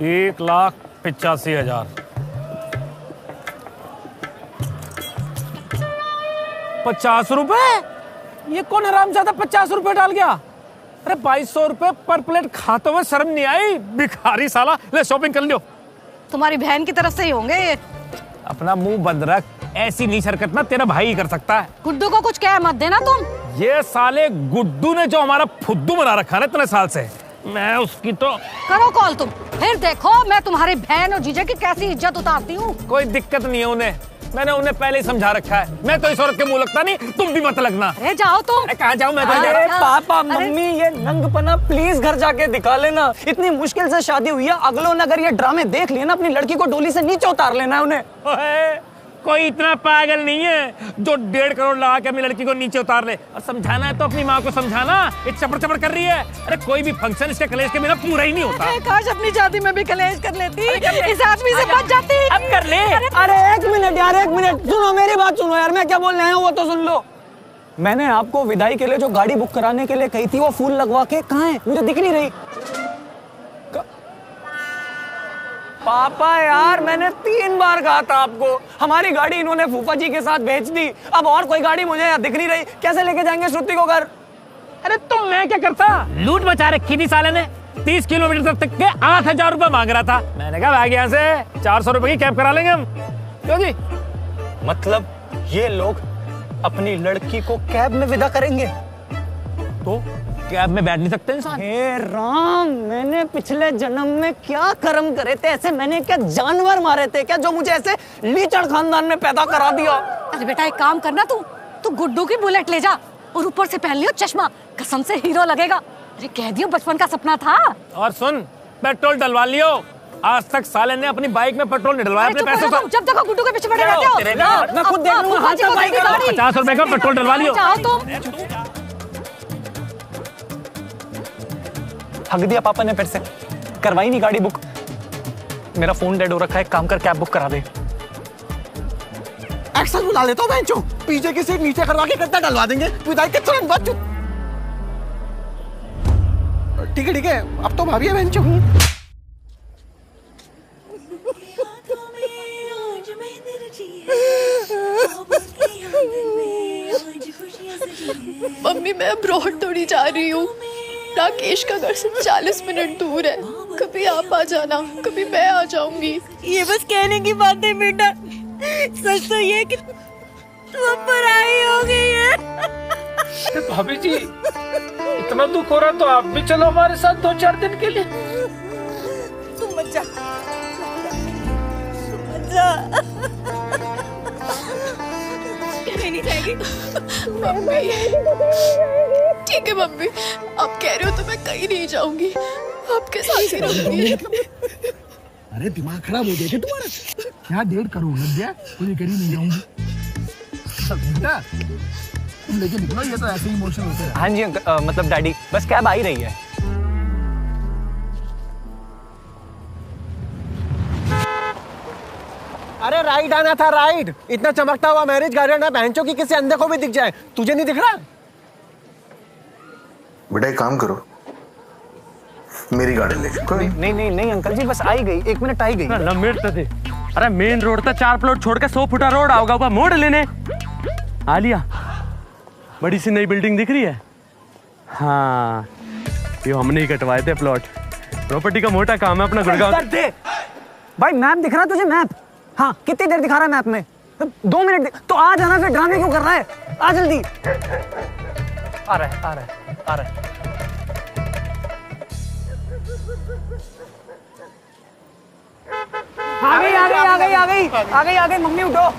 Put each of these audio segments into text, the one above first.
1,85,000। 50 रुपए? ये कौन हरामजादा 50 रुपए डाल गया? अरे 2200 रुपए पर प्लेट खाते हुए शर्म नहीं आई? भिखारी साला। ले शॉपिंग कर लियो। तुम्हारी बहन की तरफ से ही होंगे ये। अपना मुंह बंद रख, ऐसी नीच हरकत ना तेरा भाई ही कर सकता है। गुड्डू को कुछ कह मत देना तुम। ये साले गुड्डू ने जो हमारा फुद्दू बना रखा है इतने साल से, मैं उसकी तो करो कॉल तुम, फिर देखो मैं तुम्हारी बहन और जीजा की कैसी इज्जत उतारती हूँ। कोई दिक्कत नहीं है उन्हें, मैंने उन्हें पहले ही समझा रखा है। मैं तो इस औरत के मुंह लगता नहीं, तुम भी मत लगना। अरे जाओ तुम। कहाँ जाऊँ मैं? अरे पापा मम्मी ये नंगपना प्लीज घर जाके दिखा लेना। इतनी मुश्किल से शादी हुई है, अगलों ने अगर ये ड्रामे देख लिए ना, अपनी लड़की को डोली से नीचे उतार लेना है उन्हें। कोई इतना पागल नहीं है जो 1.5 करोड़ लगा के अपनी लड़की को नीचे उतार ले। और समझाना है तो अपनी माँ को समझाना, ये चपड़ चपड़ कर रही है। अरे कोई भी फंक्शन इसके कलेश के बिना पूरा ही नहीं होता। काश अपनी शादी में भी कलेश कर लेती, इस आदमी से बच जाती। अब कर ले। अरे एक मिनट यार, एक मिनट सुनो, मेरी बात सुनो यार, मैं क्या बोल रहा हूँ वो तो सुन लो। मैंने आपको विदाई के लिए जो गाड़ी बुक कराने के लिए कही थी, वो फूल लगवा के कहाँ है? मुझे दिख नहीं रही। पापा यार मैंने 3 बार कहा था आपको, हमारी गाड़ी इन्होंने फूफा जी के साथ भेज दी। अब और कोई गाड़ी मुझे दिख नहीं रही, कैसे लेके जाएंगे श्रुति को घर? अरे तो मैं क्या करता? लूट मचा रखी थी साले ने। 30 किलोमीटर तक के 8,000 रुपए मांग रहा था। मैंने कहा भाग यहाँ से, 400 रुपए की कैब करा लेंगे हम। क्यों जी? मतलब ये लोग अपनी लड़की को कैब में विदा करेंगे? तो कैब में बैठ नहीं सकते इंसान? हे राम, मैंने पिछले जन्म में क्या कर्म करे थे? ऐसे मैंने क्या जानवर मारे थे क्या, जो मुझे ऐसे लीचड़ खानदान में पैदा करा दिया? अरे बेटा एक काम करना, तू गुड्डू की बुलेट ले जा और ऊपर से पहन लियो चश्मा, कसम से हीरो लगेगा। अरे कह दियो बचपन का सपना था। और सुन, पेट्रोल डलवा लियो। आज तक साले ने अपनी बाइक में पेट्रोल नहीं डलवाया अपने पैसों से। जब देखो गुड्डू के पीछे पड़े रहते हो। मैं खुद देख लूंगा। 50 रुपए का पेट्रोल डलवा लियो। हक दिया पापा ने फिर से, करवाई नहीं गाड़ी बुक। मेरा फोन डेड हो रखा है, काम कर कैब बुक करा दे। एक्शन बुला लेता हूँ बेंचो, पीछे की सीट नीचे करवा के कितना डलवा देंगे। विदाई के तुरंत बाद चुप। ठीक है अब तो भाभी है बेंचो। मम्मी मैं अब्रॉड थोड़ी जा रही हूँ, राकेश का घर से 40 मिनट दूर है। कभी आप आ जाना, कभी मैं आ जाऊंगी। ये बस कहने की बात है बेटा, सच तो ये कि तुम पराई हो गई है। भाभी जी इतना दुख हो रहा तो आप भी चलो हमारे साथ 2-4 दिन के लिए। तुम मत जा, मत जा। नहीं जाएगी मम्मी। ठीक है मम्मी, आप कह रहे हो तो मैं कहीं नहीं जाऊंगी, आपके साथ ही रहूंगी। अरे दिमाग खराब हो गया क्या तुम्हारा? क्या 1.5 करोड़ लग गया, मुझे कहीं नहीं जाऊंगी। बेटा तुम लेके निकलो, ये तो ऐसे ही इमोशनल होते हैं। हाँ जी मतलब डैडी, बस कैब आ ही रही है। अरे राइड आना था, राइड। इतना चमकता हुआ मैरिज गार्डन है, बहनचों की किसी अंधे को भी दिख जाए, तुझे नहीं दिख रहा? बेटा एक काम करो, मेरी गाड़ी ले। नहीं अंकल जी, बस आई गई, 1 मिनट आई गई। अरे मेन रोड था, 4 प्लॉट छोड़ के 100 फुटा रोड आओगा ऊपर मोड़ लेने। आलिया बड़ी सी नई बिल्डिंग दिख रही है? हाँ ये हमने ही कटवाए थे प्लॉट। प्रॉपर्टी का मोटा काम है अपना गुड़गांव। भाई मैप दिख रहा है तुझे? मैप? हाँ कितनी देर दिखा रहा है मैप में? 2 मिनट तो आ जाना, फिर ड्रामे क्यों कर रहा है? आ जल्दी। आ रहा है। आ गई मम्मी, उठो।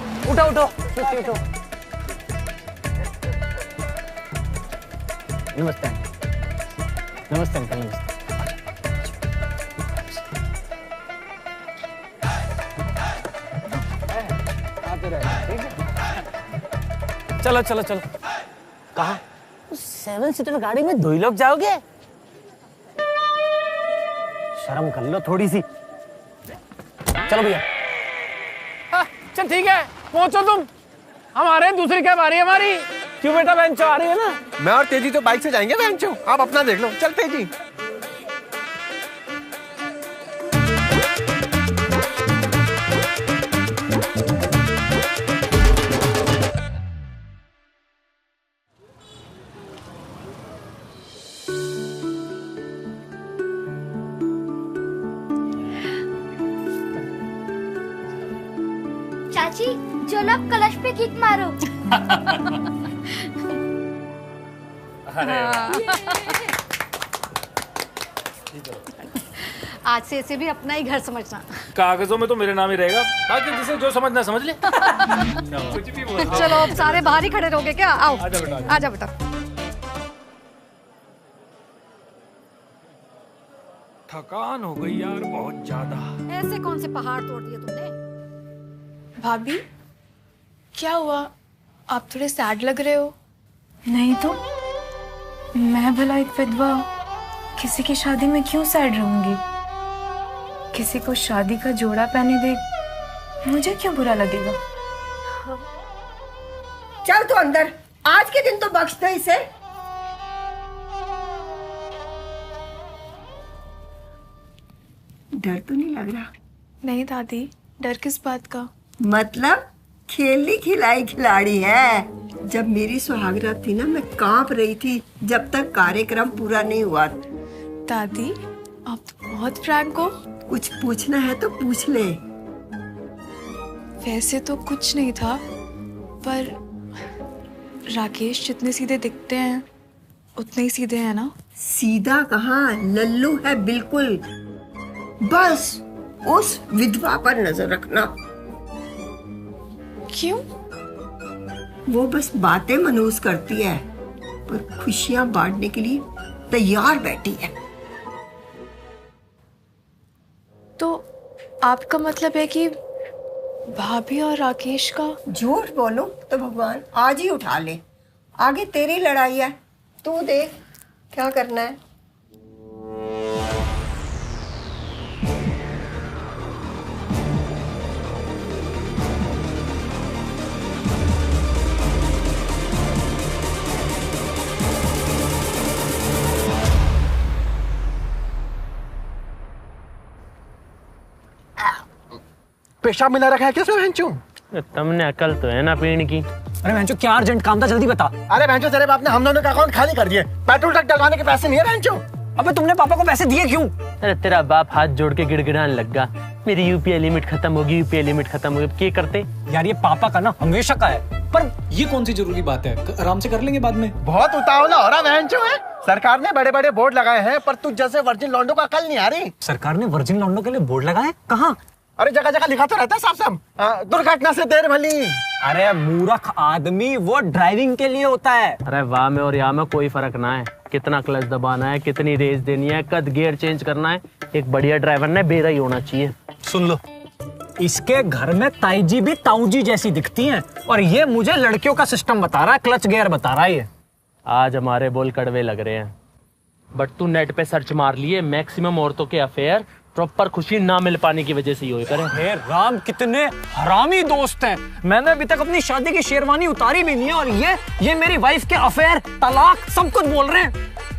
नमस्ते अंकल, नमस्ते। चलो। कहाँ? 7 सीटर गाड़ी में 2 ही लोग जाओगे? शर्म कर लो थोड़ी सी। चलो भैया। चल ठीक है, पहुंचो तुम। हम आ रहे हैं, दूसरी कैब आ रही है हमारी। क्यों बेटा, बेंचो आ रही है ना? मैं और तेजी तो बाइक से जाएंगे बेंचो, आप अपना देख लो। चल तेजी। चाची चलो अब कलश पे किक मारो। आज से इसे भी अपना ही घर समझना। कागजों में तो मेरे नाम ही रहेगा, बाकी जिसे जो समझना समझ ले। चलो अब सारे बाहर ही खड़े रहोगे क्या? आओ आजा बेटा। थकान हो गई यार बहुत ज्यादा। ऐसे कौन से पहाड़ तोड़ दिए तुमने? भाभी क्या हुआ, आप थोड़े सैड लग रहे हो। नहीं तो मैं भला एक विधवा किसी की शादी में क्यों सैड रहूंगी? किसी को शादी का जोड़ा पहने देख मुझे क्यों बुरा लगेगा? चल तो अंदर, आज के दिन तो बख्श दे इसे। डर तो नहीं लग रहा? नहीं दादी, डर किस बात का? मतलब खेली खिलाई खिलाड़ी है। जब मेरी सुहागरात थी ना, मैं कांप रही थी जब तक कार्यक्रम पूरा नहीं हुआ। दादी आप तो बहुत फ्रैंक हो। कुछ पूछना है तो पूछ ले। वैसे तो कुछ नहीं था, पर राकेश जितने सीधे दिखते हैं उतने ही सीधे हैं ना? सीधा कहाँ, लल्लू है बिल्कुल। बस उस विधवा पर नजर रखना। क्यों? वो बस बातें मनहूस करती है, पर खुशियां बांटने के लिए तैयार बैठी है। तो आपका मतलब है कि भाभी और राकेश का? झूठ बोलो तो भगवान आज ही उठा ले। आगे तेरी लड़ाई है, तू देख क्या करना है। पेशाब मिला रखा है क्या इसमें भैंचू? तुमने अकल तो है ना पीने की। अरे भैंचो क्या अर्जेंट काम था, जल्दी बता। अरे भैंचू तेरे बाप ने हम दोनों का अकाउंट खाली कर दिए, पेट्रोल तक डलवाने के पैसे नहीं है भैंचू। अबे तुमने पापा को पैसे दिए क्यों? अरे तेरा बाप हाथ जोड़ के गिड़गिड़ाने लगा, मेरी यूपीआई लिमिट खत्म होगी, यूपीआई लिमिट खत्म होगी। क्या करते यार, ये पापा का ना हमेशा का है। पर ये कौन सी जरूरी बात है, आराम से कर लेंगे बाद में। बहुत उतावला हो रहा भैंचू है। सरकार ने बड़े बड़े बोर्ड लगाए हैं, पर तुझ जैसे वर्जिन लौंडों का अकल नहीं आ रही। सरकार ने वर्जिन लौंडों के लिए बोर्ड लगाए? कहाँ? अरे जगह जगह लिखा तो रहता है साफ साफ, दुर्घटना से देर भली। अरे मूर्ख आदमी, वो ड्राइविंग के लिए होता है। अरे वाह में और यहाँ में कोई फर्क ना है, कितना क्लच दबाना है, कितनी रेस देनी है, कद गियर चेंज करना है, एक बढ़िया ड्राइवर ने बेरा ही होना चाहिए। सुन लो, इसके घर में ताईजी भी ताऊजी जैसी दिखती हैं, और ये मुझे लड़कियों का सिस्टम बता रहा है, क्लच गियर बता रहा है ये। आज हमारे बोल कड़वे लग रहे हैं, बट तू नेट पे सर्च मार लिए, मैक्सिमम औरतों के अफेयर प्रॉपर खुशी ना मिल पाने की वजह से ही करे। हे राम, कितने हरामी दोस्त हैं। मैंने अभी तक अपनी शादी की शेरवानी उतारी भी नहीं है, और ये मेरी वाइफ के अफेयर, तलाक, सब कुछ बोल रहे हैं।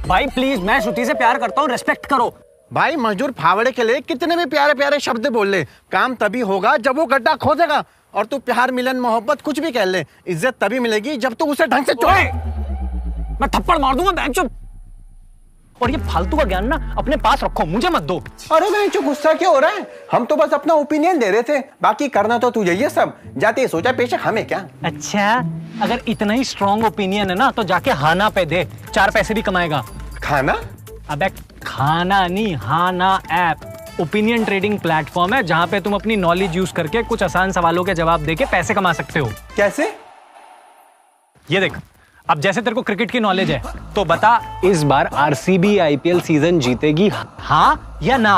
भाई प्लीज, मैं श्रुति से प्यार करता हूँ, रेस्पेक्ट करो। भाई मजदूर फावड़े के लिए कितने भी प्यारे प्यारे शब्द बोल ले, काम तभी होगा जब वो गड्ढा खोदेगा। और तू प्यार मिलन मोहब्बत कुछ भी कह ले, इज्जत तभी मिलेगी जब तू उसे ढंग से छोड़े। मैं थप्पड़ मार दूंगा बेंचो। और ये फालतू का ज्ञान ना अपने पास रखो, मुझे मत दो। अरे बेंचो गुस्सा क्यों हो रहा है? हम तो बस अपना ओपिनियन दे रहे थे, बाकी करना तो तुझे ये सब। जाते सोचा पेशक हमें क्या। अच्छा, अगर इतना ही स्ट्रॉन्ग ओपिनियन है ना, तो जाके हाना पे दे, 4 पैसे भी कमाएगा। खाना? अबे खाना नहीं, हाना ऐप ओपिनियन ट्रेडिंग प्लेटफॉर्म है, जहां पे तुम अपनी नॉलेज यूज करके कुछ आसान सवालों के जवाब देके पैसे कमा सकते हो। कैसे? ये देख, अब जैसे तेरे को क्रिकेट की नॉलेज है, तो बता इस बार आरसीबी आईपीएल सीजन जीतेगी, हाँ या ना?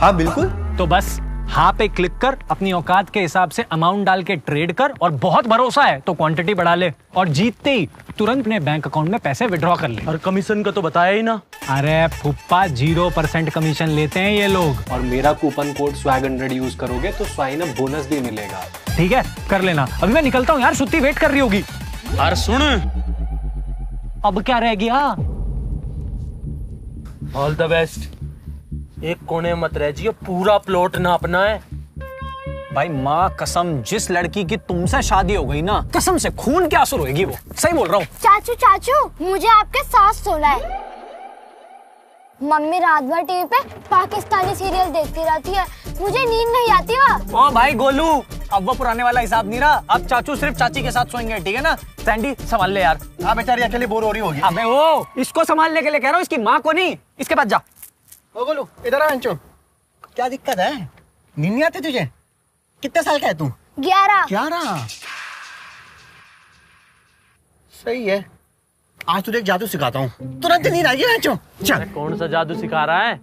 हाँ बिल्कुल। तो बस हाँ पे क्लिक कर, अपनी औकात के हिसाब से अमाउंट डाल के ट्रेड कर, और बहुत भरोसा है तो क्वांटिटी बढ़ा ले, और जीतते ही तुरंत अपने बैंक अकाउंट में पैसे विड्रॉ कर ले। और कमीशन का तो बताया ही ना। अरे फुप्पा, 0% कमीशन लेते हैं ये लोग। और मेरा कूपन कोड swag100 यूज करोगे तो स्वाइन अप बोनस भी मिलेगा। ठीक है, कर लेना। अभी मैं निकलता हूँ यार, श्रुति वेट कर रही होगी। अरे सुन, अब क्या रह गया? All the best. एक कोने मत रह जियो, पूरा प्लॉट ना अपना है। भाई माँ कसम, जिस लड़की की तुमसे शादी हो गई ना, कसम से खून के आंसू रोएगी वो। सही बोल रहा हूँ। चाचू चाचू, मुझे आपके साथ सोना है। मम्मी रात भर टीवी पे पाकिस्तानी सीरियल देखती रहती है, मुझे नींद नहीं आती। वहाँ ओ भाई गोलू, अब वो पुराने वाला हिसाब नहीं रहा, अब चाचू सिर्फ चाची के साथ सोएंगे, ठीक है ना? सैंडी संभाल ले यार। हाँ बेचारी अकेले बोर हो रही होगी। अबे वो इसको संभालने के लिए कह रहा हूँ, इसकी माँ को नहीं। इसके पास जा। ओ गोलू इधर आ अंचो। क्या दिक्कत है? नींद नहीं आती तुझे? कितने साल का है तू? 11। सही है, आज तुझे एक जादू सिखाता हूँ, तुरंत नींद आएगी अंचो। चल। कौन सा जादू सिखा रहा है?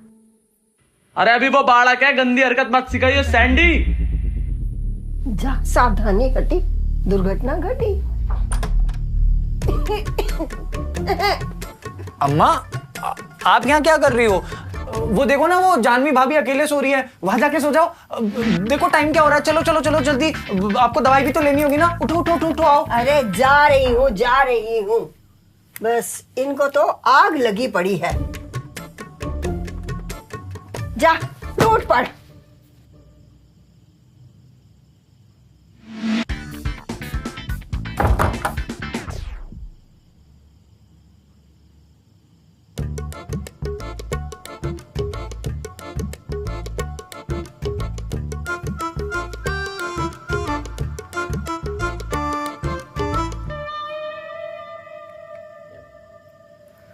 अरे अभी वो बालक है, गंदी हरकत मत सिखाइए सैंडी। जा, सावधानी घटी, दुर्घटना घटी। अम्मा आप यहाँ क्या कर रही हो? वो देखो ना, वो जानवी भाभी अकेले सो रही है, वहां जाके सो जाओ। देखो टाइम क्या हो रहा है, चलो चलो चलो जल्दी, आपको दवाई भी तो लेनी होगी ना। उठो उठो उठो उठो आओ। अरे जा रही हूँ, बस इनको तो आग लगी पड़ी है। जा टूट पड़।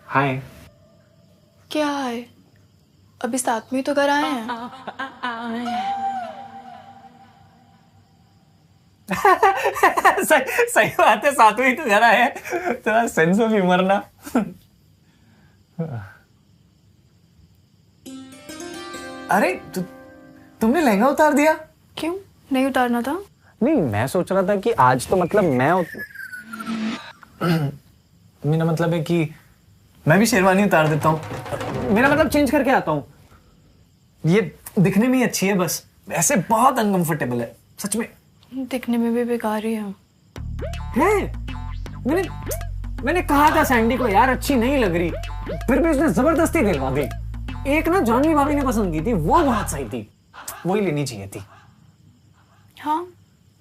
हाय। क्या है? अभी साथ में तो घर आए हैं। सही बात है, साथ में ही तो घर आए हैं। थोड़ा सेंस ऑफ ह्यूमर ना। अरे तुमने लहंगा उतार दिया? क्यों नहीं उतारना था? नहीं, मैं सोच रहा था कि आज तो मतलब मेरा मतलब है कि मैं भी शेरवानी उतार देता हूँ। मेरा मतलब चेंज करके आता हूँ। ये दिखने में ही अच्छी है, बस ऐसे बहुत अनकंफर्टेबल है सच में। दिखने में भी बेकार ही है। मैंने कहा था सैंडी को यार अच्छी नहीं लग रही, फिर भी उसने जबरदस्ती दिलवा दी। एक ना जानवी भाभी ने पसंद की थी, वो बहुत सही थी, वही लेनी चाहिए थी। हाँ,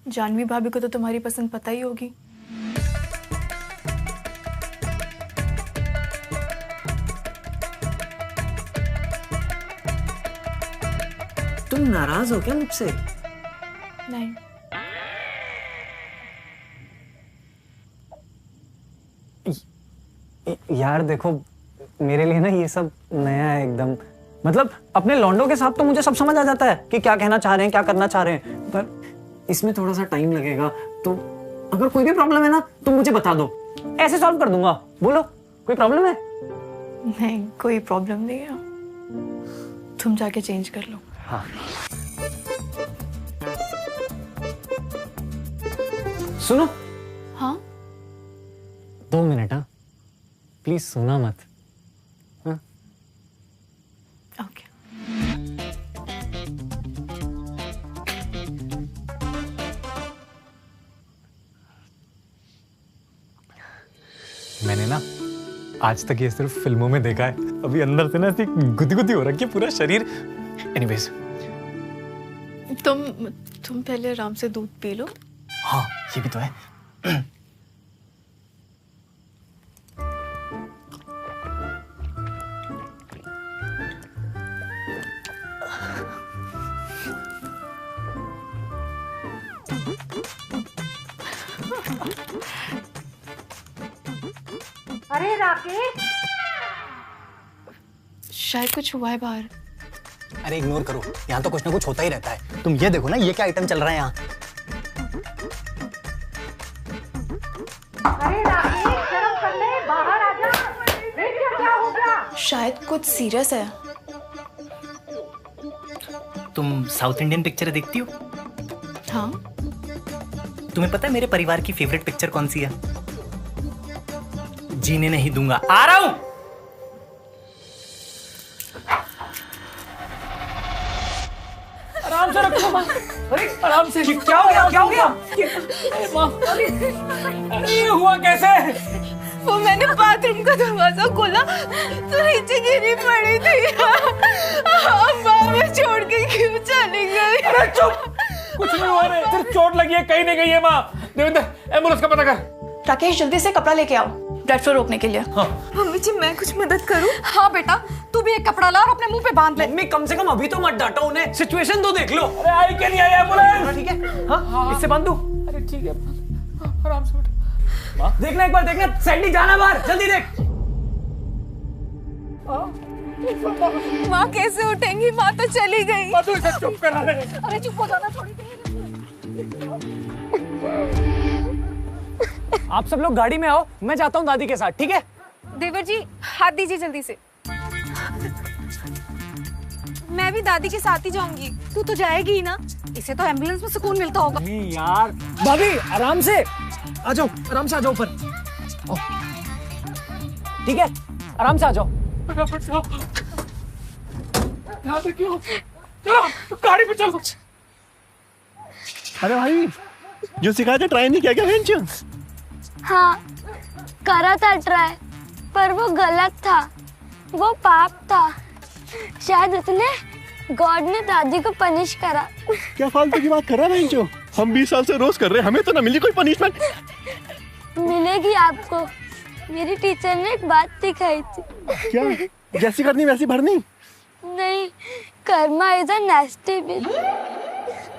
जानवी भाभी को तो तुम्हारी पसंद पता ही होगी। तुम नाराज हो क्या मुझसे? नहीं। यार देखो, मेरे लिए ना ये सब नया है एकदम। मतलब अपने लौंडों के साथ तो मुझे सब समझ आ जाता है कि क्या कहना चाह रहे हैं, क्या करना चाह रहे हैं, पर इसमें थोड़ा सा टाइम लगेगा। तो अगर कोई भी प्रॉब्लम है ना तो मुझे बता दो, ऐसे सॉल्व कर दूंगा। बोलो, कोई प्रॉब्लम है? नहीं, कोई प्रॉब्लम नहीं है। तुम जाके चेंज कर लो। हाँ। सुनो। हाँ? 2 मिनट। हाँ प्लीज सुना मत। हाँ? ओके। मैंने ना आज तक ये सिर्फ फिल्मों में देखा है, अभी अंदर से ना ऐसी गुदगुदी हो रखी है पूरा शरीर। एनीवेज, तुम पहले आराम से दूध पी लो। हाँ ये भी तो है। अरे राकेश, शायद कुछ हुआ है बाहर। अरे इग्नोर करो, यहाँ तो कुछ ना कुछ होता ही रहता है। तुम ये देखो ना, ये क्या आइटम चल रहा है यहाँ। अरे राकेश, शर्म कर ले, बाहर आ जा। क्या हो गया? शायद कुछ सीरियस है। तुम साउथ इंडियन पिक्चर देखती हो? हाँ। तुम्हें पता है मेरे परिवार की फेवरेट पिक्चर कौन सी है? जीने नहीं दूंगा। आ रहा हूं। आराम से रखो माँ। अरे आराम से। क्या हो गया? क्या हो गया? अरे ये हुआ कैसे? वो मैंने बाथरूम का दरवाजा खोला तो नीचे गिरी पड़ी थी। अम्मा मैं छोड़ के क्यों चली गई? अरे चुप, कुछ नहीं हुआ रे, सिर्फ चोट लगी है, कहीं नहीं गई है माँ। देवेंद्र, एम्बुलेंस का पता कर। राकेश जल्दी से कपड़ा लेके आओ, ब्लड फ्लो रोकने के लिए। हाँ। मम्मी जी मैं कुछ मदद करूं? हाँ बेटा, तू भी एक कपड़ा ला और अपने मुंह पे बांध ले। मम्मी कम से कम अभी तो मत डांटो उन्हें, सिचुएशन तो देख लो। अरे आई क्या नहीं आया एम्बुलेंस? ठीक है, हाँ इससे बांध दूं। अरे ठीक है, आराम से उठ। देखना एक बार, देखना सैंडी जाना बाहर, जल्दी देख। माँ कैसे उठेंगी? माँ तो चली गई। तू इसे चुप करा दे। अरे चुप हो जाना थोड़ी देर। आप सब लोग गाड़ी में आओ, मैं जाता हूँ दादी के साथ, ठीक है? देवर जी हाथ दीजिए जल्दी से। मैं भी दादी के साथ ही जाऊंगी। तू तो जाएगी ही ना, इसे तो एम्बुलेंस में सुकून मिलता होगा। नहीं यार भाभी, आराम से आ जाओ, आराम से आ जाओ ऊपर। ठीक है, आराम से आ जाओ। चलो गाड़ी पे चलो। अरे भाई, जो सिखाया था ट्राई नहीं किया क्या बेंचो? हाँ करा था ट्राई, पर वो गलत था, वो पाप था। शायद इसलिए गॉड ने दादी को पनिश करा। क्या फालतू की बात कर रहा है बेंचो? हम 20 साल से रोज कर रहे हैं, हमें तो ना मिली कोई पनिशमेंट। मिलेगी आपको, मेरी टीचर ने एक बात सिखाई थी। क्या? जैसी करनी वैसी भरनी? नहीं, कर्मा इज अ नेस्टी बिच।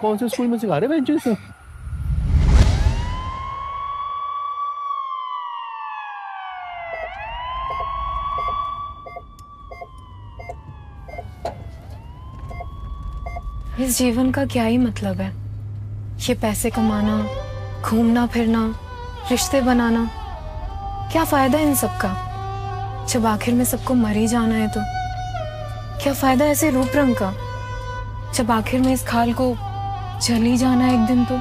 कौन से स्कूल में सिखा रहे बेंचो इसे? इस जीवन का क्या ही मतलब है? ये पैसे कमाना, घूमना फिरना, रिश्ते बनाना, क्या फायदा इन सब का जब आखिर में सबको मर ही जाना है? तो क्या फायदा ऐसे रूप रंग का जब आखिर में इस खाल को जल ही जाना है एक दिन? तो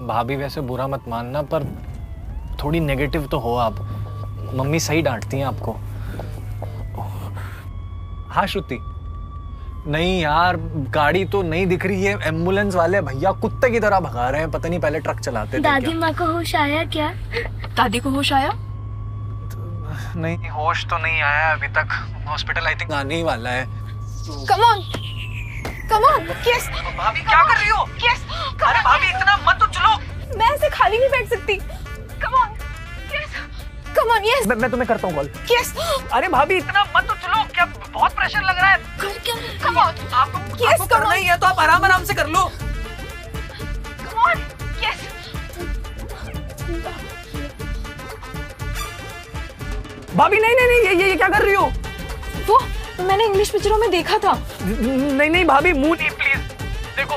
भाभी वैसे बुरा मत मानना, पर थोड़ी नेगेटिव तो हो आप। मम्मी सही डांटती हैं आपको। हाँ श्रुति, नहीं यार गाड़ी तो नहीं दिख रही है। एम्बुलेंस वाले भैया कुत्ते की तरह भगा रहे हैं, पता नहीं पहले ट्रक चलाते थे। दादी माँ को होश आया क्या? दादी को होश आया? नहीं, होश तो नहीं आया अभी तक। हॉस्पिटल आई थिंक आने ही वाला है। Come on, come on, yes. भाभी क्या कर रही हो? यस, अरे भाभी इतना मत उछलो। मैं ऐसे खाली नहीं बैठ सकती। Come on, yes, come on, yes. मैं तुम्हें करता हूँ कॉल। यस। अरे भाभी इतना मत उछलो, क्या बहुत प्रेशर लग रहा है? कम ऑन, आपको करना ही है तो आप आराम आराम से कर लो। Come on, yes. भाभी नहीं नहीं नहीं, ये क्या कर रही हो? वो मैंने इंग्लिश पिक्चरों में देखा था। नहीं नहीं भाभी, मुंह नहीं प्लीज। देखो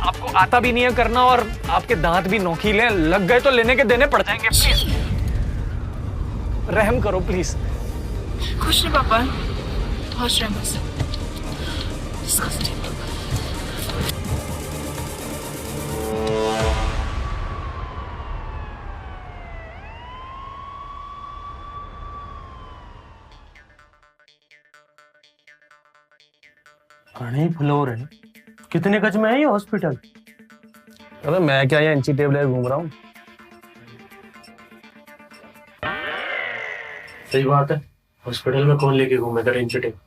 आपको आता भी नहीं है करना, और आपके दांत भी नोकीले, लग गए तो लेने के देने पड़ जाएंगे। प्लीज रहम करो प्लीज। खुश रहे पापा, खुश रहे बस। Disgusting. घने फ्लोर है। कितने गज में है ये हॉस्पिटल? अरे मैं क्या यहाँ इंची टेबल घूम रहा हूँ। सही बात है, हॉस्पिटल में कौन लेके घूमेगा इंची टेबल?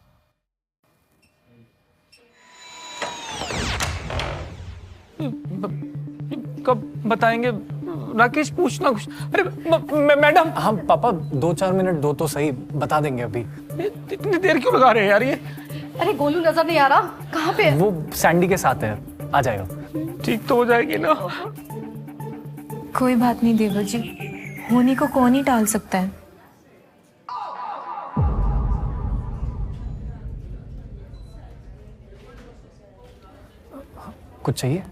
कब बताएंगे राकेश? पूछना कुछ। अरे मैडम। हाँ पापा 2-4 मिनट दो तो सही, बता देंगे अभी। इतनी देर क्यों लगा रहे हैं यार ये? अरे गोलू नजर नहीं आ रहा, कहाँ पे है? वो सैंडी के साथ है, आ जाएगा। ठीक तो हो जाएगी ना? कोई बात नहीं देवर जी, होने को कौन ही टाल सकता है। कुछ चाहिए?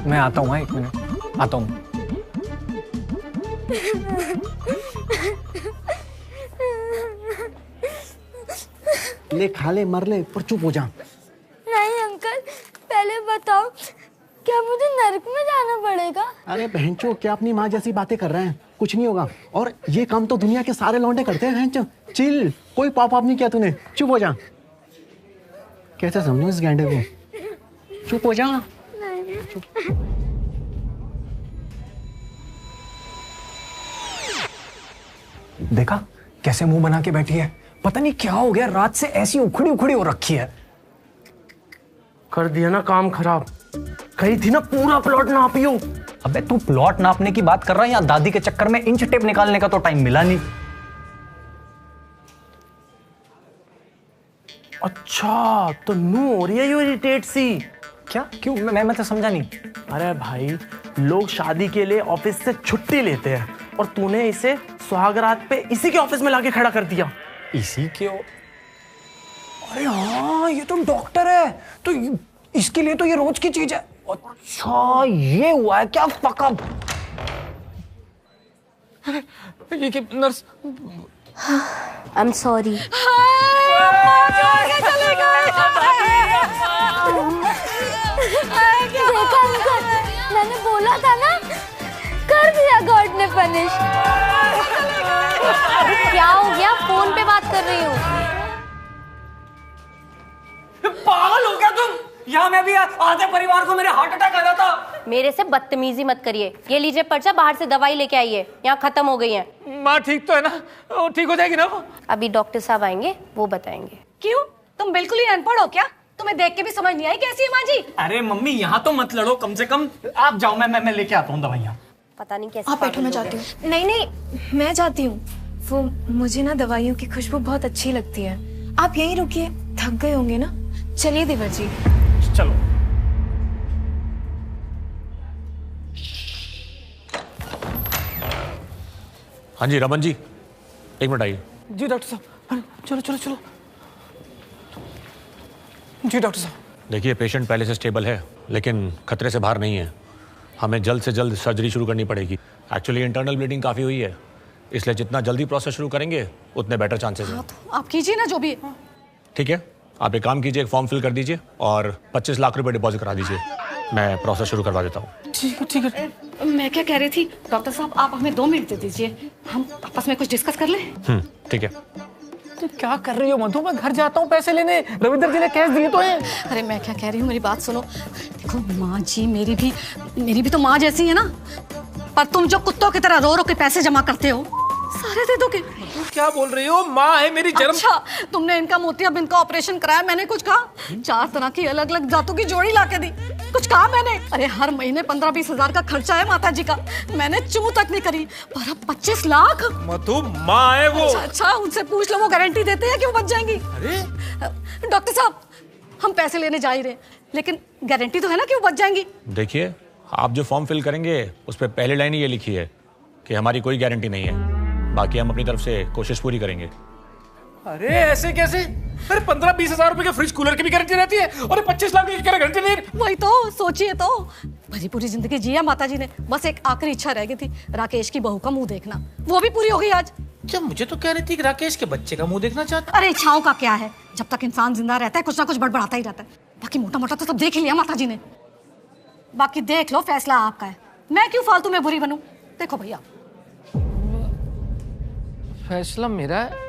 मैं आता हूँ, 1 मिनट आता हूँ। ले खा ले, मर ले, पर चुप हो जा। नहीं अंकल, पहले बताओ क्या मुझे नरक में जाना पड़ेगा? अरे बहनचो, क्या अपनी माँ जैसी बातें कर रहे हैं? कुछ नहीं होगा, और ये काम तो दुनिया के सारे लौंडे करते हैं बहनचो। चिल, कोई पाप नहीं किया तूने, चुप हो जा। कैसे समझूं इस गैंडे को? चुप हो जा। देखा कैसे मुंह बना के बैठी है? पता नहीं क्या हो गया, रात से ऐसी उखड़ी उखड़ी हो रखी है। कर दिया ना काम खराब। कही थी ना पूरा प्लॉट नापियो। अबे तू प्लॉट नापने की बात कर रहा है या दादी के चक्कर में इंच टेप निकालने का तो टाइम मिला नहीं। अच्छा तो नू हो रही है यो इरिटेट सी। क्या क्यों? मैं तो समझा नहीं। अरे भाई लोग शादी के लिए ऑफिस से छुट्टी लेते हैं और तूने इसे सुहागरात पे इसी के ऑफिस में लाके खड़ा कर दिया। इसी के अरे हाँ ये तो डॉक्टर है, तो इसके लिए तो ये रोज की चीज है। अच्छा ये हुआ है क्या? फकअप। ये कि नर्स आई एम सॉरी। देखा अंकल, मैंने बोला था ना, कर दिया गॉड ने पनिश। क्या हो गया? फोन पे बात कर रही हूँ। पागल हो गया तुम? यहाँ मैं भी आधे परिवार को मेरे हार्ट अटैक आ जाता। मेरे से बदतमीजी मत करिए। ये लीजिए पर्चा, बाहर से दवाई लेके आइए, यहाँ खत्म हो गई है। माँ ठीक तो है ना? वो ठीक हो जाएगी ना? अभी डॉक्टर साहब आएंगे, वो बताएंगे। क्यों? तुम बिल्कुल ही अनपढ़ हो क्या? तुम्हें देख के भी समझ नहीं आई कैसी है माँ जी? अरे मम्मी यहाँ तो मत लड़ो, कम से कम आप जाओ, मैं लेके आता हूँ दवाइयाँ। पता नहीं कैसे। आप बैठो, मैं जाती हूँ। नहीं नहीं मैं जाती हूँ। वो मुझे ना दवाइयों की खुशबू बहुत अच्छी लगती है। आप यहीं रुकिए, थक गए होंगे ना। चलिए देवर जी। चलो। हाँ जी रमन जी, एक मिनट आइए। जी डॉक्टर साहब। चलो चलो चलो। जी डॉक्टर साहब। देखिए पेशेंट पहले से स्टेबल है लेकिन खतरे से बाहर नहीं है। हमें जल्द से जल्द सर्जरी शुरू करनी पड़ेगी। एक्चुअली इंटरनल ब्लीडिंग काफ़ी हुई है, इसलिए जितना जल्दी प्रोसेस शुरू करेंगे उतने बेटर चांसेस हैं। आप कीजिए ना जो भी। ठीक है, आप एक काम कीजिए, एक फॉर्म फिल कर दीजिए और 25 लाख रुपए डिपॉजिट करा दीजिए। मैं प्रोसेस शुरू करवा देता हूँ। ठीक है ठीक है। मैं क्या कह रही थी, डॉक्टर साहब आप हमें 2 मिनट दे दीजिए, हम आपस में कुछ डिस्कस कर लें। ठीक है। तो क्या कर रही हो मधु? मैं घर जाता हूँ पैसे लेने, रविंदर जी ने कैश दिए तो हैं। अरे मैं क्या कह रही हूँ, मेरी बात सुनो। देखो माँ जी, मेरी भी तो माँ जैसी है ना, पर तुम जो कुत्तों की तरह रो रो के पैसे जमा करते हो, सारे दे दोगे? क्या बोल रही हो? माँ है मेरी जन्म। अच्छा, तुमने इनका मोतियाबिंद इनका ऑपरेशन कराया, मैंने कुछ कहा? 4 तरह की अलग अलग जातों की जोड़ी लाके दी, कुछ कहा मैंने? अरे हर महीने 15-20 हजार का खर्चा है माता जी का, मैंने चू तक नहीं करी, पर अब 25 लाख। मधु माँ है वो। अच्छा उनसे पूछ लो, वो गारंटी देते हैं कि वो बच जाएंगी। अरे डॉक्टर साहब, हम पैसे लेने जा ही रहे, लेकिन गारंटी तो है ना कि वो बच जाएंगी? देखिए, आप जो फॉर्म फिल करेंगे उस पर पहली लाइन ये लिखी है कि हमारी कोई गारंटी नहीं है, बाकी हम अपनी तरफ से कोशिश पूरी करेंगे। अरे ऐसे कैसे? अरे 15-20 हजार रुपए के फ्रिज कूलर की भी गारंटी रहती है और 25 लाख की गारंटी नहीं। वही तो सोचिए, तो भरी पूरी जिंदगी जिया माता जी ने, बस एक आखिरी इच्छा रह गई थी, राकेश की बहू का मुंह देखना, वो भी पूरी हो गई आज। क्या मुझे तो कह रही थी कि राकेश के बच्चे का मुंह देखना चाहता। अरे इच्छाओं का क्या है, जब तक इंसान जिंदा रहता है कुछ ना कुछ बड़बड़ाता ही रहता है। बाकी मोटा मोटा तो सब देख ही लिया माता जी ने, बाकी देख लो, फैसला आपका है। मैं क्यों फालतू में बुरी बनूं? देखो भैया, फैसला मेरा है।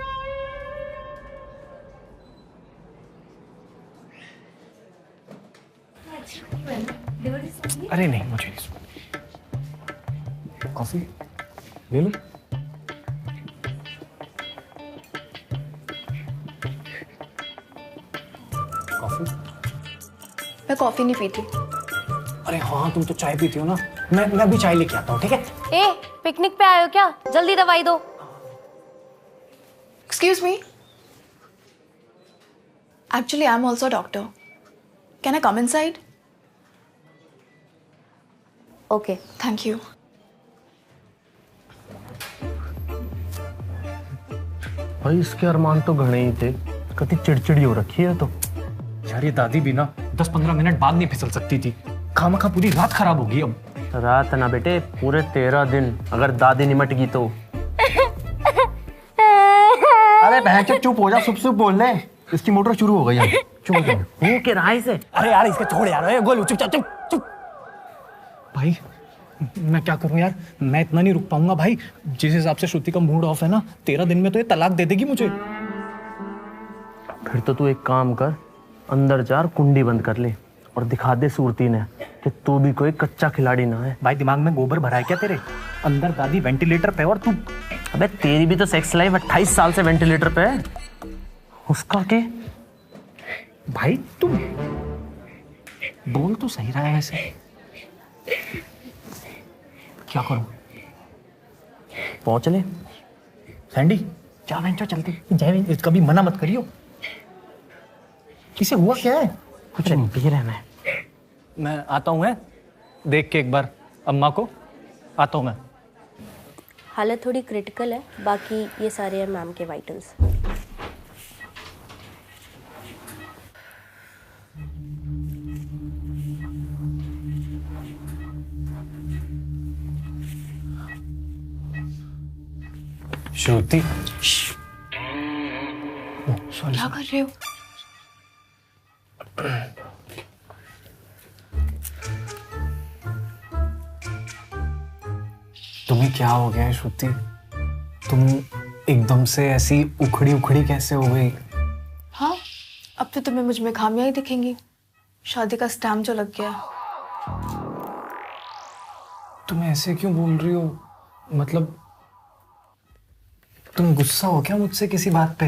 अरे नहीं, मुझे नहीं। कॉफी ले लो। कॉफी? मैं कॉफी नहीं पीती। अरे हाँ, तुम तो चाय पीती हो ना, मैं भी चाय लेके आता हूँ, ठीक है? ए, पिकनिक पे आए हो क्या? जल्दी दवाई दो। Excuse me. Actually, I'm also a doctor. Can I come inside? Okay. Thank you. भाई इसके अरमान तो घने ही थे, कति चिड़चिड़ी हो रखी है। तो यार ये दादी भी ना 10-15 मिनट बाद नहीं फिसल सकती थी, खामखा पूरी रात खराब होगी। अब रात ना बेटे, पूरे 13 दिन अगर दादी निमट गई तो। अरे बहन चुप हो जा, सुप बोल ले, इसकी मोटर शुरू हो गई है। चुप हो जा, मुंह के राय से। अरे यार इसका छोड़ यार, गोलू चुप चुप। भाई मैं क्या करूं यार, मैं इतना नहीं रुक पाऊंगा भाई। जिस हिसाब से श्रुति का मूड ऑफ है ना, 13 दिन में तो ये तलाक दे देगी मुझे। फिर तो तू एक काम कर, अंदर जा, कुंडी बंद कर ले और दिखा दे सूरती ने कि तू भी कोई कच्चा खिलाड़ी ना है। भाई दिमाग में गोबर भरा है क्या तेरे? अंदर दादी वेंटिलेटर पे और तू। अबे तेरी भी तो सेक्स लाइफ 28 साल से वेंटिलेटर पे है। उसका के भाई तुम बोल तो सही रहा है ऐसे। क्या करूं? पहुंच ले सैंडी जा बेंचो चलती। जय कभी मना मत करियो। किसे हुआ क्या है? कुछ नहीं पी रहा मैं आता हूँ है देख के एक बार अम्मा को आता हूँ मैं। हालत थोड़ी क्रिटिकल है, बाकी ये सारे हैं मैम के वाइटल्स। श्रुति क्या कर रहे हो? तुम्हें क्या हो गया है श्रुति? तुम एकदम से ऐसी उखड़ी उखड़ी कैसे हो गई? हाँ, अब तो तुम्हें मुझ में खामियां ही दिखेंगी। शादी का स्टैम्प जो लग गया। तुम ऐसे क्यों बोल रही हो? मतलब तुम गुस्सा हो क्या मुझसे किसी बात पे?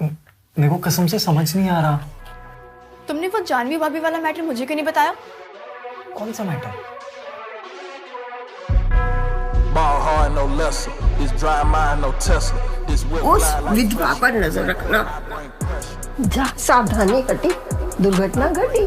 मेरे को कसम से समझ नहीं आ रहा। तुमने वो जानवी भाभी वाला मैटर मुझे क्यों नहीं बताया? कौन सा मैटर? उस विधवा पर नजर रखना। जा सावधानी घटी, दुर्घटना घटी।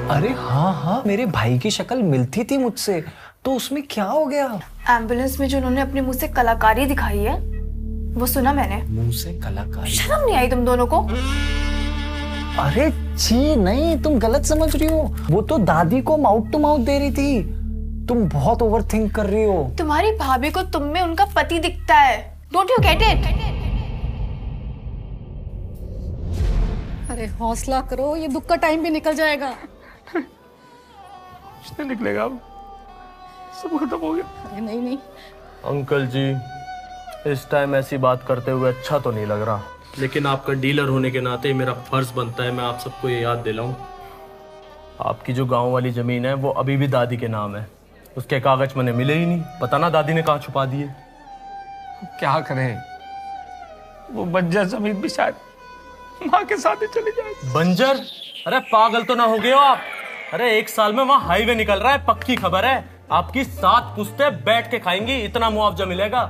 अरे हाँ हाँ, मेरे भाई की शक्ल मिलती थी मुझसे, तो उसमें क्या हो गया? एम्बुलेंस में जो उन्होंने अपने मुंह से कलाकारी दिखाई है वो सुना मैंने। मुंह से कलाकारी? शर्म नहीं आई तुम दोनों को? अरे जी नहीं, तुम गलत समझ रही हो। वो तो दादी को माउथ टू माउथ दे रही थी। तुम बहुत ओवर थिंक कर रही हो। तुम्हारी भाभी को तुम में उनका पति दिखता है। Don't you get it? अरे हौसला करो, ये दुख का टाइम भी निकल जाएगा। किसने निकलेगा अब? सब खत्म हो गया। अरे नहीं नहीं अंकल जी, इस टाइम ऐसी बात करते हुए अच्छा तो नहीं लग रहा, लेकिन आपका डीलर होने के नाते मेरा फर्ज बनता है मैं आप सबको ये याद दिलाऊं। आपकी जो गांव वाली जमीन है वो अभी भी दादी के नाम है। उसके कागज मैंने मिले ही नहीं, पता ना दादी ने कहाँ छुपा दिए। क्या करें, वो बंजर जमीन भी शायद माँ के साथ ही चली जाए। बंजर? अरे पागल तो ना हो गए हो आप? अरे 1 साल में वहाँ हाईवे निकल रहा है, पक्की खबर है। आपकी 7 पुश्तें बैठ के खाएंगी, इतना मुआवजा मिलेगा।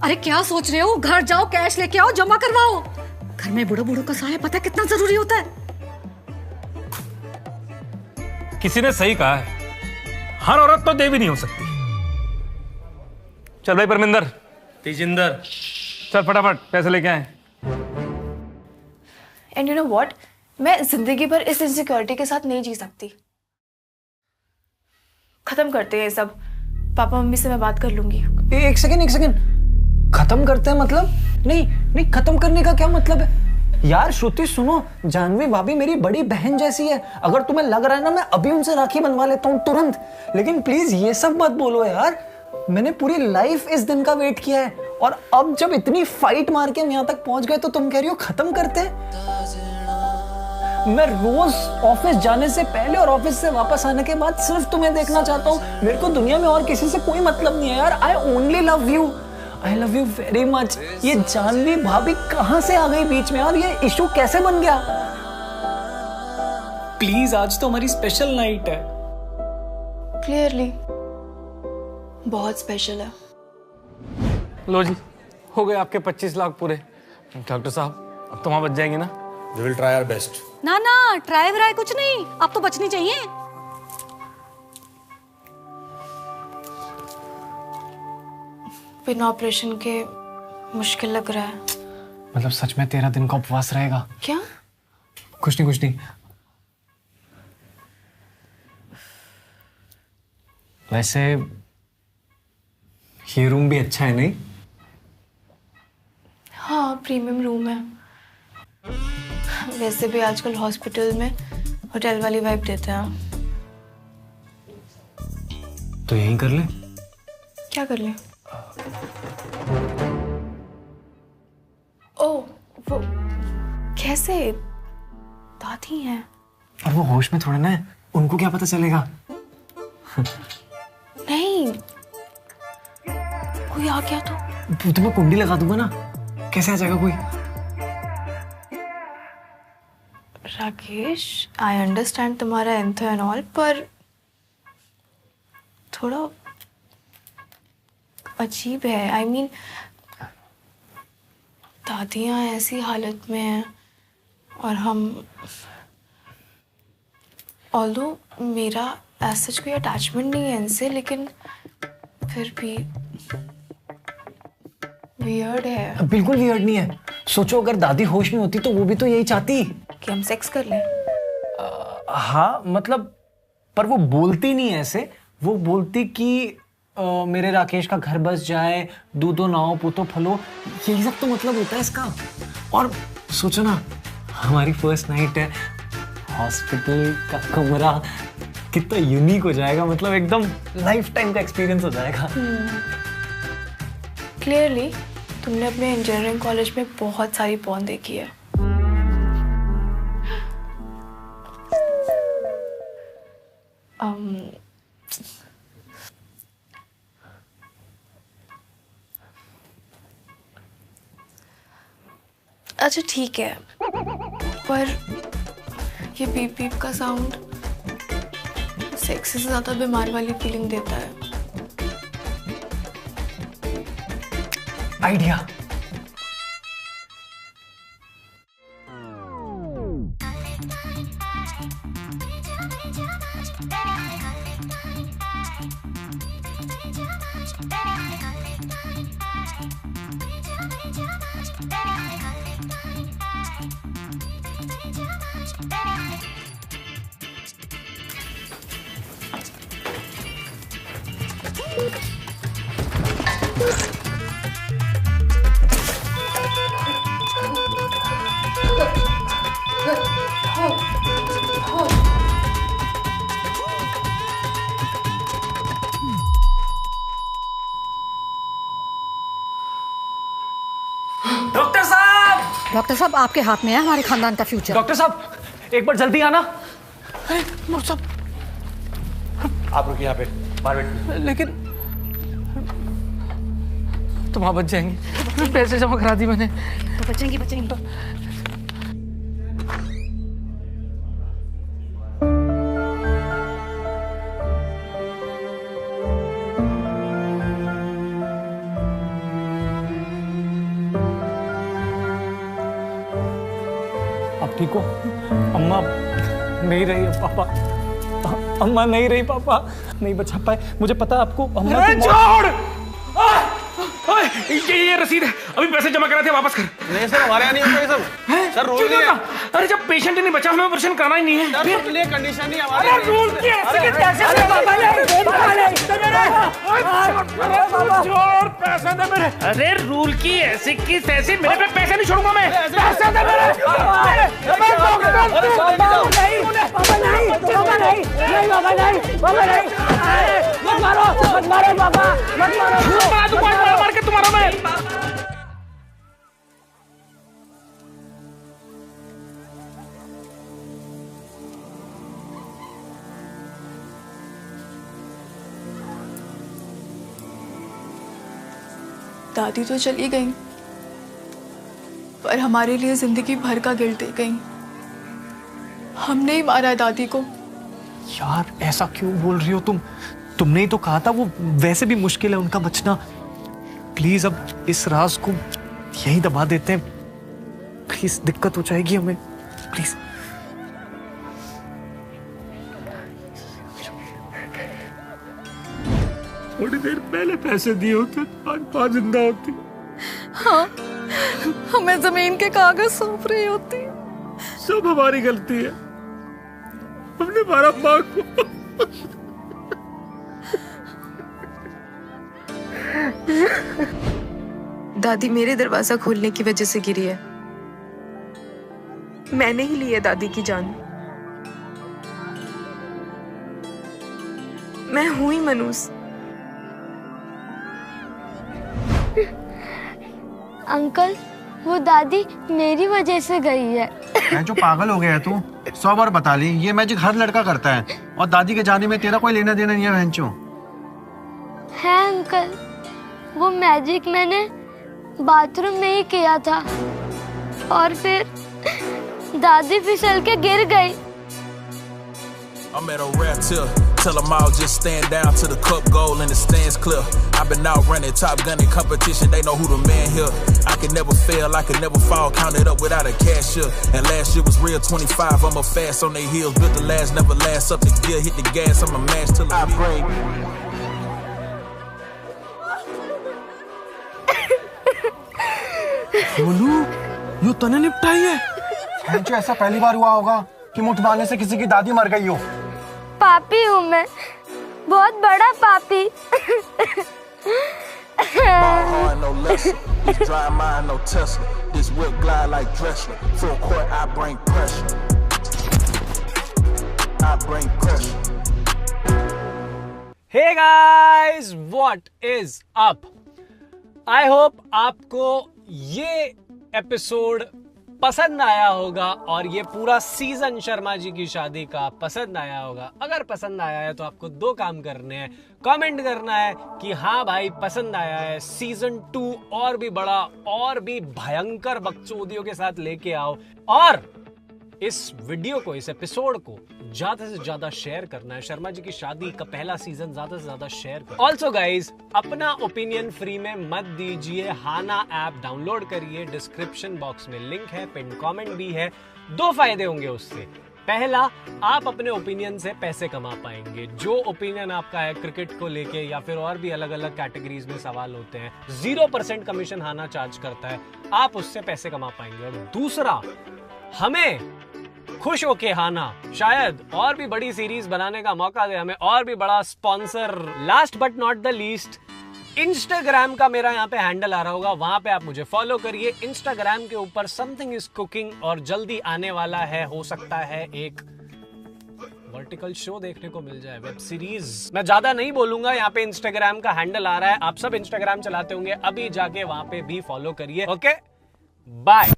अरे क्या सोच रहे हो? घर जाओ, कैश लेके आओ, जमा करवाओ। घर में बूढ़ो बूढ़ो का सहाय पता कितना जरूरी होता है। किसी ने सही कहा है, हर औरत तो देवी नहीं हो सकती। चल भाई परमिंदर, तेजिंदर, चल फटाफट पैसे लेके आए। एंड यू नो व्हाट, मैं जिंदगी भर इस इनसिक्योरिटी के साथ नहीं जी सकती। खत्म करते हैं ये सब। पापा मम्मी से मैं बात कर लूंगी। एक सेकंड, खत्म करते हैं मतलब? नहीं, खत्म करने का क्या मतलब है यार? श्रुति सुनो, जानवी भाभी मेरी बड़ी बहन जैसी है। अगर तुम्हें लग रहा है ना मैं अभी उनसे राखी बनवा लेता हूँ तुरंत, लेकिन प्लीज ये सब मत बोलो यार। मैंने पूरी लाइफ इस दिन का वेट किया है, और अब जब इतनी फाइट मार के हम यहाँ तक पहुंच गए तो तुम कह रही हो खत्म करते हैं? मैं रोज ऑफिस जाने से पहले और ऑफिस से वापस आने के बाद सिर्फ तुम्हें देखना चाहता हूँ। मेरे को दुनिया में और किसी से कोई मतलब नहीं है यार। I only love you, I love you very much. ये जानवी भाभी कहाँ से आ गई बीच में, और ये इशू कैसे बन गया? प्लीज, आज तो हमारी स्पेशल नाइट है। क्लियरली बहुत स्पेशल है। लो जी, हो गए आपके 25 लाख पूरे। डॉक्टर साहब, अब तो वहां बच जाएंगे ना? We will try our best. ना ना, ट्राई व्राई कुछ नहीं, अब तो बचनी चाहिए। बिना ऑपरेशन के मुश्किल लग रहा है। मतलब सच में 13 दिन का उपवास रहेगा? क्या? कुछ नहीं। वैसे ये रूम भी अच्छा है नहीं? हाँ, प्रीमियम रूम है। वैसे भी आजकल हॉस्पिटल में होटल वाली वाइब देते हैं। तो यहीं कर ले। क्या कर ले? ओह, वो कैसे? दादी हैं। और वो होश में थोड़ा ना है। उनको क्या पता चलेगा? नहीं, कोई आ गया तो मैं कुंडी लगा दूंगा ना, कैसे आ जाएगा कोई? राकेश, आई अंडरस्टैंड तुम्हारा एंथो एंड ऑल, पर थोड़ा अजीब है। आई मीन, दादियाँ ऐसी हालत में हैं और हम, ऑल्दो मेरा ऐसा कोई अटैचमेंट नहीं है इनसे, लेकिन फिर भी वियर्ड है। बिल्कुल वियर्ड नहीं है। सोचो अगर दादी होश में होती तो वो भी तो यही चाहती कि हम सेक्स कर लें। हाँ मतलब, पर वो बोलती नहीं ऐसे। वो बोलती कि मेरे राकेश का घर बस जाए, दूधो नाओ पूतो फलो, यही सब तो मतलब होता है इसका। और सोचो ना, हमारी फर्स्ट नाइट है, हॉस्पिटल का कमरा कितना यूनिक हो जाएगा, मतलब एकदम लाइफ टाइम का एक्सपीरियंस हो जाएगा। क्लियरली तुमने अपने इंजीनियरिंग कॉलेज में बहुत सारी पॉर्न देखी है। अच्छा ठीक है, पर ये बीप बीप का साउंड सेक्स से ज्यादा बीमार वाली फीलिंग देता है। आइडिया। डॉक्टर साहब, आपके हाथ में है हमारे खानदान का फ्यूचर। डॉक्टर साहब, एक बार जल्दी आना। अरे डॉक्टर साहब, आप रुकिए यहाँ पे, बाहर बैठिए। लेकिन तुम वहां बच जाएंगे, पैसे जमा करा दी मैंने। तो बचेंगी बचेंगी। आप ठीक हो? अम्मा नहीं रही, पापा, अम्मा नहीं रही, पापा नहीं बचा पाए, मुझे पता है आपको। अम्मा छोड़! ये रसीद है, अभी पैसे जमा कराते वापस कर। नहीं सर, हमारे यहाँ नहीं होता ये सब। सर रूल नहीं है। अरे जब पेशेंट ही नहीं बचा, हमें ऑपरेशन करना ही नहीं है। सर ये कंडीशन नहीं हमारी। अरे रूल की ऐसे के पैसे दे बाबा छोड़, पैसे दे मेरे। अरे रूल की ऐसी की तैसी, मेरे पे पैसे नहीं छोड़ूंगा मैं। पैसे दे मेरे। मत मारो बाबा, मत मारो, मार के तुम्हारा मैं। दादी तो चली गई, पर हमारे लिए जिंदगी भर का गिल्ट दे गई। हमने ही मारा है दादी को। यार ऐसा क्यों बोल रही हो तुम? तुमने ही तो कहा था वो वैसे भी मुश्किल है उनका बचना। प्लीज अब इस राज को यहीं दबा देते हैं। प्लीज, दिक्कत हो जाएगी हमें, प्लीज। थोड़ी देर पहले पैसे दिए होते आज बात जिंदा होती। हाँ, हमें जमीन के कागज सौंप रही होती। सब हमारी गलती है, हमने मारा माँ को। दादी मेरे दरवाजा खोलने की वजह से गिरी है। मैंने ही ली है दादी की जान। मैं हूं ही मनूस। अंकल, वो दादी मेरी वजह से गई है। मैं जो पागल हो गया है तू, 100 बार बता ली, ये मैजिक हर लड़का करता है और दादी के जाने में तेरा कोई लेना देना नहीं है बहनचो। है अंकल, वो मैजिक मैंने बाथरूम में ही किया था और फिर दादी फिसल के गिर गई। I'm at a rap till tell them all just stand down to the cup goal and the stands clear. I've been out running top gunning competition, they know who the man here. I can never fail, I can never fall, counted up without a cashier. And last year was real 25, I'm a fast on their heels, built the last, never last up the gear, hit the gas, I'm a mash till I break. बोलू, यो तने निपटाई है। बहनचो ऐसा पहली बार हुआ होगा कि मुठ मारने से किसी की दादी मर गई हो। पापी हूँ मैं, बहुत बड़ा पापी। No lesson. This dry mind, no Tesla. This whip glide like Dressler. Full court, I bring pressure. I bring pressure. Hey guys, what is up? I hope आपको ये एपिसोड पसंद आया होगा और ये पूरा सीजन शर्मा जी की शादी का पसंद आया होगा। अगर पसंद आया है तो आपको 2 काम करने हैं। कमेंट करना है कि हाँ भाई पसंद आया है, सीजन 2 और भी बड़ा और भी भयंकर बकचोदियों के साथ लेके आओ, और इस वीडियो को, इस एपिसोड को ज्यादा से ज्यादा शेयर करना है। शर्मा जी की शादी का पहला सीजन ज्यादा से ज्यादा शेयर करो। ऑल्सो गाइज, अपना ओपिनियन फ्री में मत दीजिए, हाना ऐप डाउनलोड करिए, डिस्क्रिप्शन बॉक्स में लिंक है, पिन कमेंट भी है। 2 फायदे होंगे उससे। पहला, आप अपने ओपिनियन से पैसे कमा पाएंगे। जो ओपिनियन आपका है क्रिकेट को लेके या फिर और भी अलग अलग कैटेगरीज में सवाल होते हैं, 0% कमीशन हाना चार्ज करता है, आप उससे पैसे कमा पाएंगे। और दूसरा, हमें खुश होके हाना शायद और भी बड़ी सीरीज बनाने का मौका दे, हमें और भी बड़ा sponsor. Last but not the least, Instagram का मेरा यहाँ पे हैंडल आ रहा होगा, वहां पे आप मुझे फॉलो करिए। इंस्टाग्राम के ऊपर समथिंग इज कुकिंग और जल्दी आने वाला है, हो सकता है एक वर्टिकल शो देखने को मिल जाए, वेब सीरीज। मैं ज्यादा नहीं बोलूंगा, यहाँ पे इंस्टाग्राम का हैंडल आ रहा है, आप सब इंस्टाग्राम चलाते होंगे, अभी जाके वहां पे भी फॉलो करिए। Okay, bye.